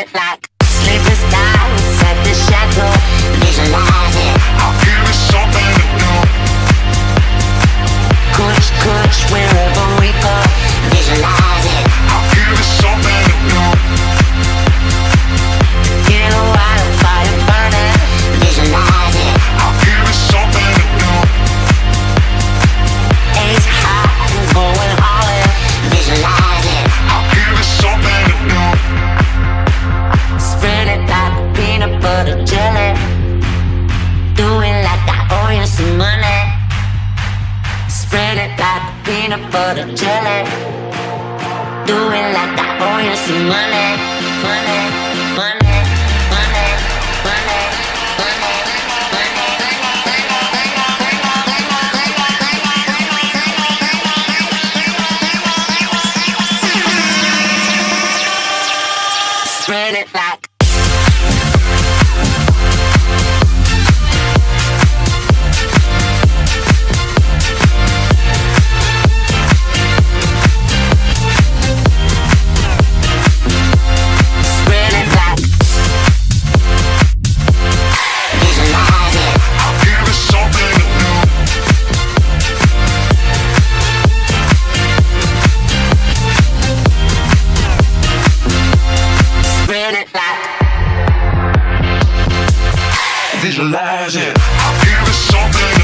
it like sleepless nights at the chateau. Visualize it. I'll give it something to do. Kush, kush, wherever we go. Visualize it. I'll give it something to do. Get a wildfire burning. Visualize it. I'll give it something to do. Ace high and going all in. Visualize it. I'll give it something to do. Spread it like peanut butter jelly. Do it like I owe you some money. Spread it like peanut butter jelly. Do it like I owe you some money. Money, money, money, money, money, spread it like spread it like visualize it. I'll give it something to do. Spread it like Visualize it. I'll give it something